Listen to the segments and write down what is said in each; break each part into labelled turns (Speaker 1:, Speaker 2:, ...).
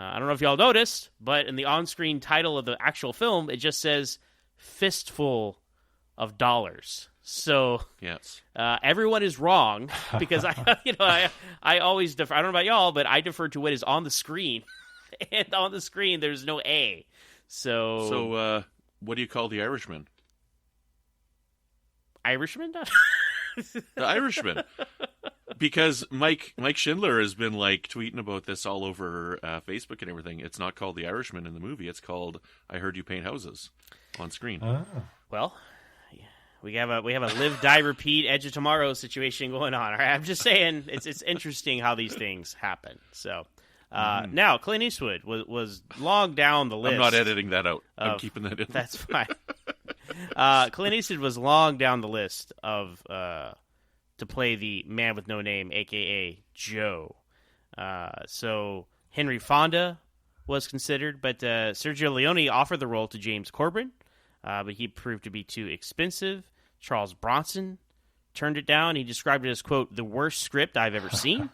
Speaker 1: I don't know if y'all noticed, but in the on-screen title of the actual film, it just says Fistful of Dollars. So
Speaker 2: yes,
Speaker 1: everyone is wrong because I always defer. I don't know about y'all, but I defer to what is on the screen, and on the screen there's no A. So
Speaker 2: what do you call the Irishman?
Speaker 1: Irishman?
Speaker 2: The Irishman. Because Mike Schindler has been like tweeting about this all over Facebook and everything. It's not called The Irishman in the movie. It's called I Heard You Paint Houses on screen.
Speaker 3: Oh.
Speaker 1: Well, we have a live, die, repeat, Edge of Tomorrow situation going on. All right? I'm just saying it's interesting how these things happen. So now Clint Eastwood was long down the list.
Speaker 2: I'm not editing that out. I'm keeping that in.
Speaker 1: That's fine. Clint Eastwood was long down the list of to play the man with no name, a.k.a. Joe. So Henry Fonda was considered, but Sergio Leone offered the role to James Coburn, but he proved to be too expensive. Charles Bronson turned it down. He described it as, quote, the worst script I've ever seen.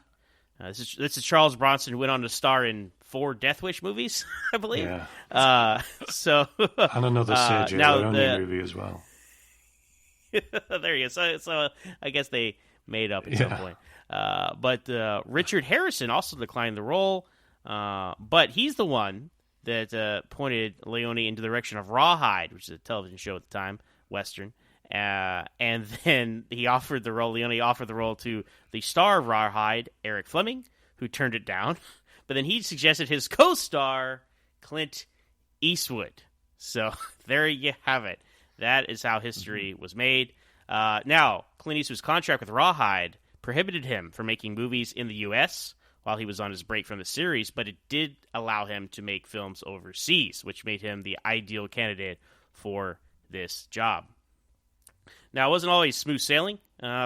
Speaker 1: This is Charles Bronson, who went on to star in 4 Death Wish movies, I believe.
Speaker 3: Yeah. And another Sergio Leone movie as well.
Speaker 1: There you go. So I guess they made up at some point. But Richard Harrison also declined the role, but he's the one that pointed Leone into the direction of Rawhide, which is a television show at the time, Western. And then Leone offered the role to the star of Rawhide, Eric Fleming, who turned it down. But then he suggested his co-star, Clint Eastwood. So there you have it. That is how history was made. Now, Clint Eastwood's contract with Rawhide prohibited him from making movies in the U.S. while he was on his break from the series, but it did allow him to make films overseas, which made him the ideal candidate for this job. Now, it wasn't always smooth sailing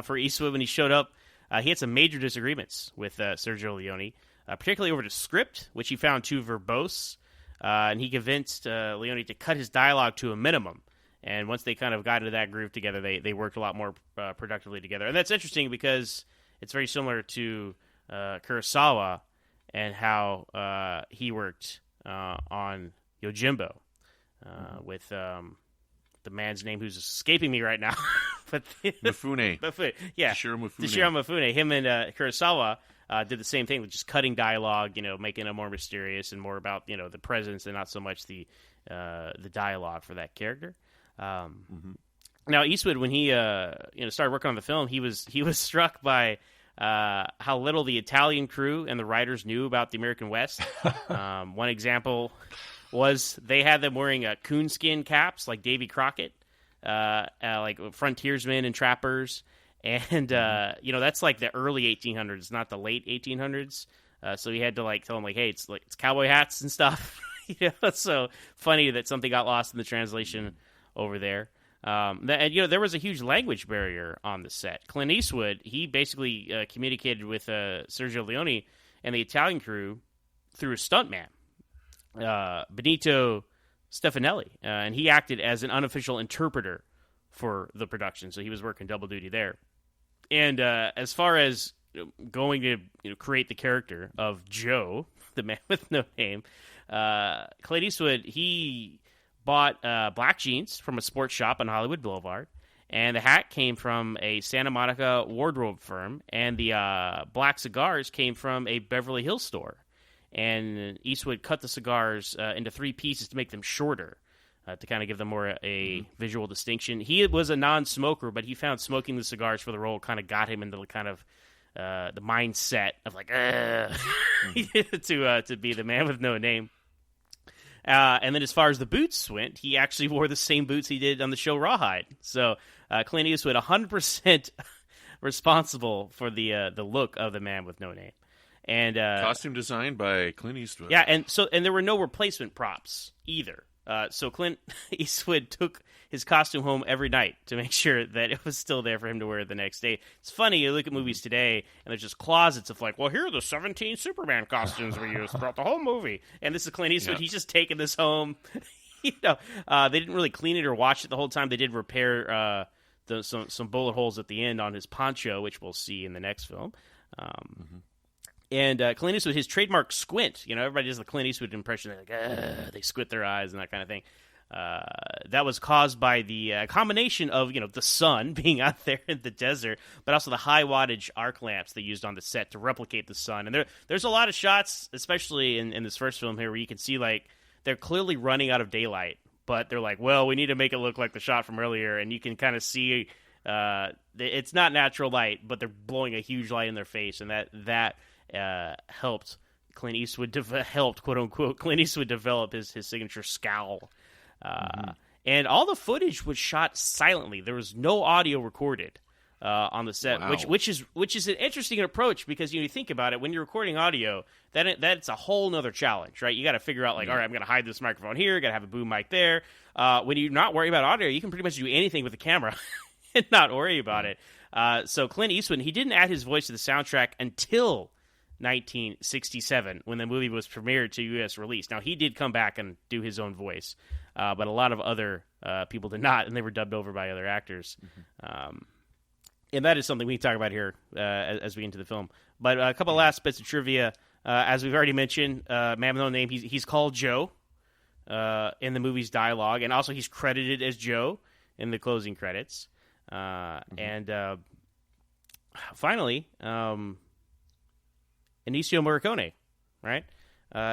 Speaker 1: for Eastwood when he showed up. He had some major disagreements with Sergio Leone, particularly over the script, which he found too verbose, and he convinced Leone to cut his dialogue to a minimum. And once they kind of got into that groove together, they worked a lot more productively together. And that's interesting because it's very similar to Kurosawa and how he worked on Yojimbo with the man's name who's escaping me right now. But
Speaker 2: Mifune.
Speaker 1: Yeah.
Speaker 2: Toshiro
Speaker 1: Mifune. Him and Kurosawa did the same thing with just cutting dialogue, making it more mysterious and more about, the presence and not so much the dialogue for that character. Now, Eastwood, when he started working on the film, he was struck by how little the Italian crew and the writers knew about the American West. One example was they had them wearing coonskin caps like Davy Crockett, like frontiersmen and trappers, and that's like the early 1800s, not the late 1800s. So he had to tell them hey, it's cowboy hats and stuff. It's so funny that something got lost in the translation over there. There was a huge language barrier on the set. Clint Eastwood, he basically communicated with Sergio Leone and the Italian crew through a stuntman, Benito Stefanelli, and he acted as an unofficial interpreter for the production, so he was working double duty there. And as far as going to create the character of Joe, the man with no name, Clint Eastwood, he bought black jeans from a sports shop on Hollywood Boulevard, and the hat came from a Santa Monica wardrobe firm, and the black cigars came from a Beverly Hills store. And Eastwood cut the cigars into 3 pieces to make them shorter, to kind of give them more a visual distinction. He was a non-smoker, but he found smoking the cigars for the role kind of got him into the kind of the mindset of to be the man with no name. And then as far as the boots went, he actually wore the same boots he did on the show Rawhide. So Clint Eastwood 100% responsible for the look of the man with no name. And
Speaker 2: costume designed by Clint Eastwood.
Speaker 1: Yeah, and there were no replacement props either. So Clint Eastwood took his costume home every night to make sure that it was still there for him to wear the next day. It's funny, you look at movies today, and there's just closets of here are the 17 Superman costumes we used throughout the whole movie. And this is Clint Eastwood. Yeah. He's just taking this home. They didn't really clean it or wash it the whole time. They did repair some bullet holes at the end on his poncho, which we'll see in the next film. And Clint Eastwood, his trademark squint, everybody does the Clint Eastwood impression. They're like, they squint their eyes and that kind of thing. That was caused by the combination of, the sun being out there in the desert, but also the high wattage arc lamps they used on the set to replicate the sun. And there's a lot of shots, especially in this first film here, where you can see, like, they're clearly running out of daylight, but they're like, well, we need to make it look like the shot from earlier. And you can kind of see it's not natural light, but they're blowing a huge light in their face. And that helped Clint Eastwood quote unquote Clint Eastwood develop his signature scowl. And all the footage was shot silently. There was no audio recorded on the set,
Speaker 2: wow.
Speaker 1: which is an interesting approach, because you think about it, when you're recording audio, that's a whole nother challenge, right? You got to figure out, like, all right, I'm going to hide this microphone here, got to have a boom mic there. When you're not worried about audio, you can pretty much do anything with the camera and not worry about it. So Clint Eastwood, he didn't add his voice to the soundtrack until 1967, when the movie was premiered to U.S. release. Now, he did come back and do his own voice, but a lot of other people did not, and they were dubbed over by other actors. And that is something we can talk about here as we get into the film. But a couple of last bits of trivia. As we've already mentioned, Man with No Name, he's called Joe in the movie's dialogue, and also he's credited as Joe in the closing credits. And finally, Ennio Morricone, right?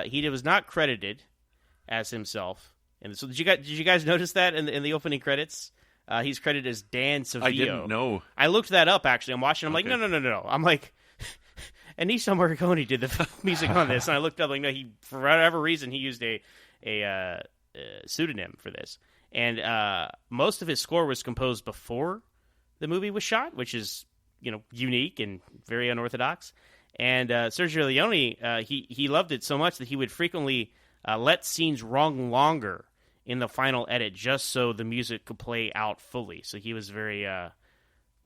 Speaker 1: He was not credited as himself. And so did you guys notice that in the opening credits? He's credited as Dan Savio.
Speaker 2: I didn't know.
Speaker 1: I looked that up, actually. I'm watching. I'm like, no. I'm like, Ennio Morricone did the music on this. And I looked up, like, no, for whatever reason, he used a pseudonym for this. And most of his score was composed before the movie was shot, which is, unique and very unorthodox. And Sergio Leone, he loved it so much that he would frequently let scenes run longer in the final edit, just so the music could play out fully. So he was very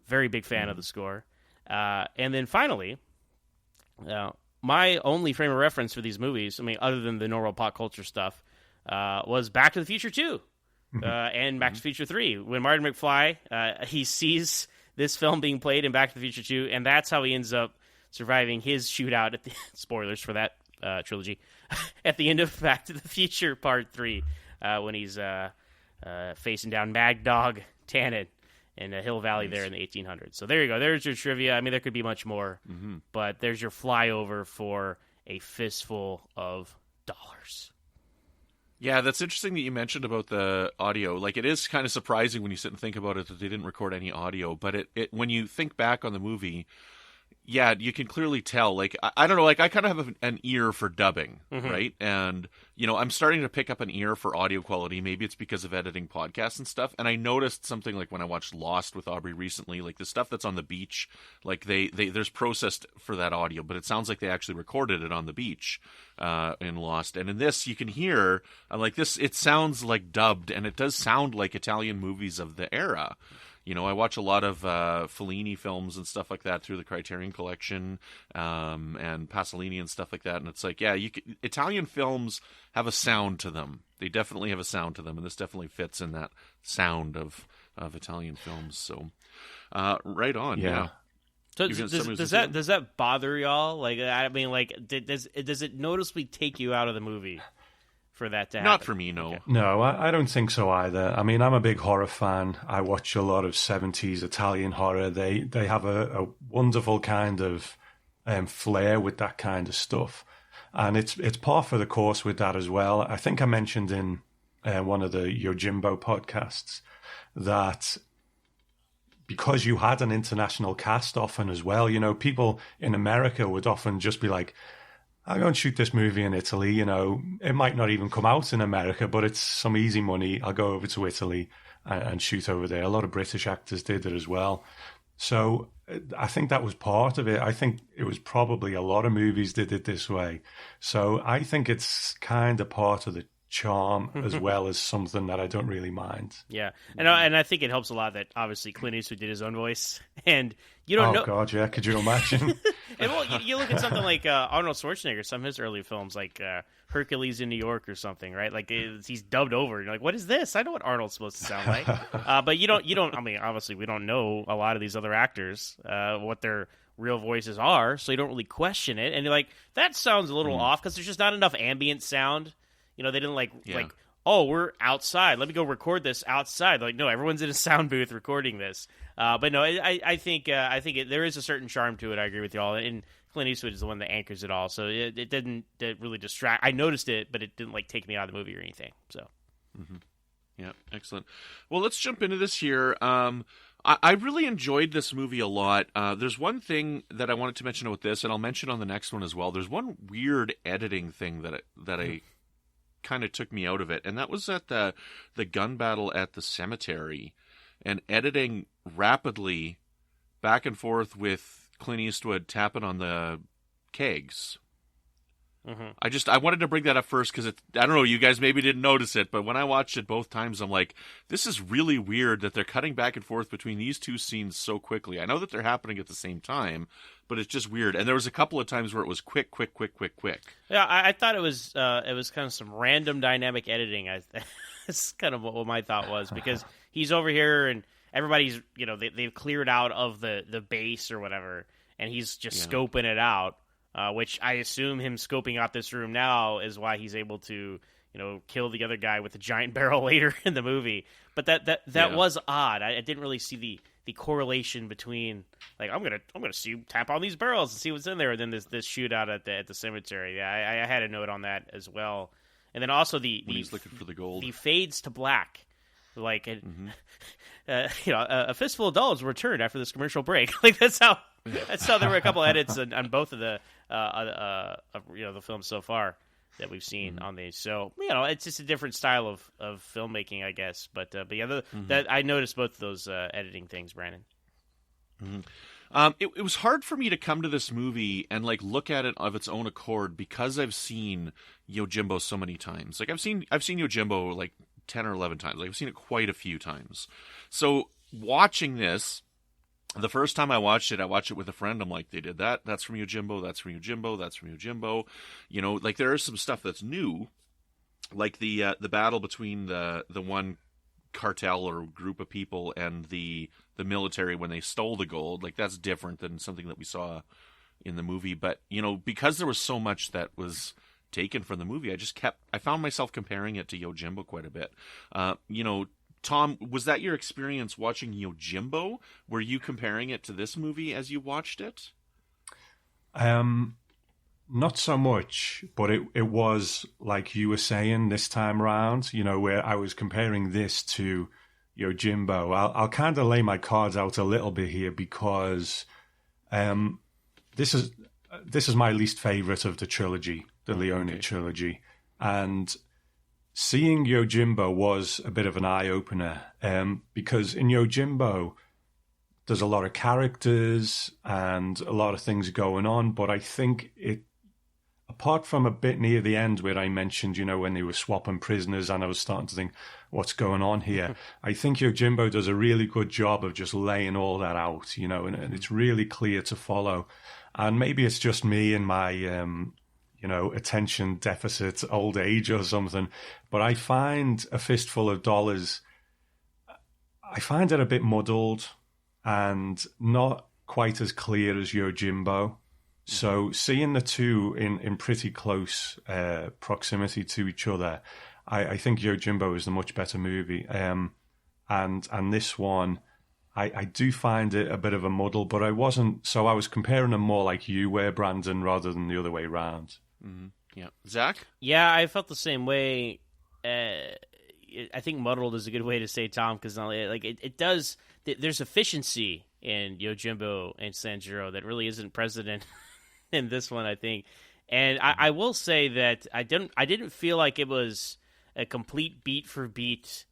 Speaker 1: big fan of the score. And then finally, my only frame of reference for these movies, other than the normal pop culture stuff, was Back to the Future 2 and Back to the Future 3. When Martin McFly, he sees this film being played in Back to the Future 2, and that's how he ends up surviving his shootout at the spoilers for that trilogy at the end of Back to the Future Part 3, when he's facing down Mad Dog Tannen in Hill Valley there in the 1800s. So there you go. There's your trivia. There could be much more, but there's your flyover for A Fistful of Dollars.
Speaker 2: Yeah, that's interesting that you mentioned about the audio. Like, it is kind of surprising when you sit and think about it that they didn't record any audio. But it when you think back on the movie, yeah, you can clearly tell. Like, I don't know, like, I kind of have an ear for dubbing, right? And, I'm starting to pick up an ear for audio quality. Maybe it's because of editing podcasts and stuff. And I noticed something, like, when I watched Lost with Aubrey recently, like, the stuff that's on the beach, like, there's processed for that audio, but it sounds like they actually recorded it on the beach in Lost. And in this, you can hear, like, this, it sounds like dubbed, and it does sound like Italian movies of the era. I watch a lot of Fellini films and stuff like that through the Criterion Collection and Pasolini and stuff like that. And it's like, yeah, Italian films have a sound to them. They definitely have a sound to them, and this definitely fits in that sound of Italian films. So, right on, yeah.
Speaker 1: So does that bother y'all? Like, does it noticeably take you out of the movie for that to happen?
Speaker 2: Not for me, no.
Speaker 1: Okay.
Speaker 3: No, I don't think so either. I'm a big horror fan. I watch a lot of 70s Italian horror. They have a wonderful kind of flair with that kind of stuff. And it's par for the course with that as well. I think I mentioned in one of the Yojimbo podcasts that because you had an international cast often as well, people in America would often just be like, I'll go and shoot this movie in Italy. It might not even come out in America, but it's some easy money. I'll go over to Italy and shoot over there. A lot of British actors did it as well. So I think that was part of it. I think it was probably a lot of movies did it this way. So I think it's kind of part of the charm as well as something that I don't really mind.
Speaker 1: Yeah, and I think it helps a lot that obviously Clint Eastwood did his own voice, and you don't know.
Speaker 3: Oh God, yeah, could you imagine?
Speaker 1: And you look at something like Arnold Schwarzenegger, some of his early films, like Hercules in New York or something, right? Like he's dubbed over. You're like, what is this? I know what Arnold's supposed to sound like, but you don't. I mean, obviously, we don't know a lot of these other actors what real voices are, so you don't really question it. And you're like, that sounds a little off because there's just not enough ambient sound. You know, they didn't like, oh, we're outside. Let me go record this outside. Like, no, everyone's in a sound booth recording this. But no, I think there is a certain charm to it. I agree with you all. And Clint Eastwood is the one that anchors it all, so it didn't really distract. I noticed it, but it didn't like take me out of the movie or anything. So,
Speaker 2: yeah, excellent. Well, let's jump into this here. I really enjoyed this movie a lot. There's one thing that I wanted to mention with this, and I'll mention on the next one as well. There's one weird editing thing that I kind of took me out of it, and that was at the gun battle at the cemetery, and editing rapidly back and forth with Clint Eastwood tapping on the kegs. I wanted to bring that up first because I don't know, you guys maybe didn't notice it, but when I watched it both times, I'm like, this is really weird that they're cutting back and forth between these two scenes so quickly. I know that they're happening at the same time, but it's just weird. And there was a couple of times where it was quick.
Speaker 1: Yeah, I thought it was kind of some random dynamic editing. That's kind of what my thought was, because he's over here and everybody's, you know, they've cleared out of the base or whatever, and he's just scoping it out, which I assume him scoping out this room now is why he's able to, you know, kill the other guy with the giant barrel later in the movie. But that was odd. I didn't really see the correlation between, like, I'm gonna tap on these barrels and see what's in there, and then this shootout at the cemetery. Yeah, I had a note on that as well. And then also when
Speaker 2: he's looking for the gold,
Speaker 1: the fades to black. Like, a fistful of dollars returned after this commercial break. Like, that's how there were a couple edits on both of the the films so far that we've seen on these. So, you know, it's just a different style of filmmaking, I guess. But yeah, that I noticed both of those editing things, Brandon.
Speaker 2: It was hard for me to come to this movie and like look at it of its own accord because I've seen Yojimbo so many times. Like I've seen Yojimbo like 10 or 11 times. Like I've seen it quite a few times. So watching this, the first time I watched it with a friend. I'm like, they did that. That's from Yojimbo. That's from Yojimbo. That's from Yojimbo. You know, like there is some stuff that's new, like the battle between the one cartel or group of people and the military when they stole the gold. Like that's different than something that we saw in the movie. But you know, because there was so much that was taken from the movie, I found myself comparing it to Yojimbo quite a bit. You know, Tom, was that your experience watching Yojimbo? Were you comparing it to this movie as you watched it?
Speaker 3: Not so much, but it was like you were saying this time round, you know, where I was comparing this to Yojimbo. I'll kind of lay my cards out a little bit here because this is my least favorite of the trilogy, the Leone trilogy, and seeing Yojimbo was a bit of an eye-opener because in Yojimbo there's a lot of characters and a lot of things going on, but I think apart from a bit near the end where I mentioned, you know, when they were swapping prisoners and I was starting to think, what's going on here? I think Yojimbo does a really good job of just laying all that out, you know, and it's really clear to follow. And maybe it's just me and my, attention deficit, old age or something, but I find A Fistful of Dollars, I find it a bit muddled and not quite as clear as Yojimbo. So seeing the two in pretty close proximity to each other, I think Yojimbo is the much better movie. And this one, I do find it a bit of a muddle, but I was comparing them more like you were, Brandon, rather than the other way around.
Speaker 2: Mm-hmm. Yeah. Zach?
Speaker 1: Yeah, I felt the same way. I think muddled is a good way to say, Tom, because like it does. There's efficiency in Yojimbo and Sanjuro that really isn't present in this one, I think. And I will say that I didn't feel like it was a complete beat for beat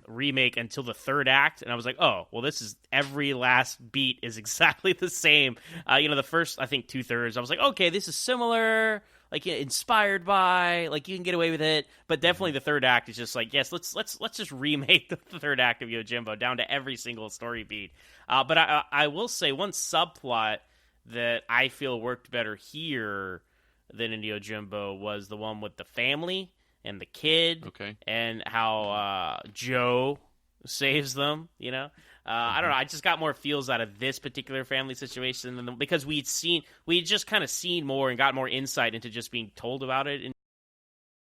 Speaker 1: remake until the third act, and I was like, oh, well, this is every last beat is exactly the same. The first, I think, 2/3, I was like, okay, this is similar, like inspired by, like you can get away with it, but definitely the third act is just like, yes, let's just remake the third act of Yojimbo down to every single story beat. But I will say one subplot that I feel worked better here than in Yojimbo was the one with the family and the kid, and how Joe saves them, you know? I don't know. I just got more feels out of this particular family situation because we just kind of seen more and got more insight into just being told about it in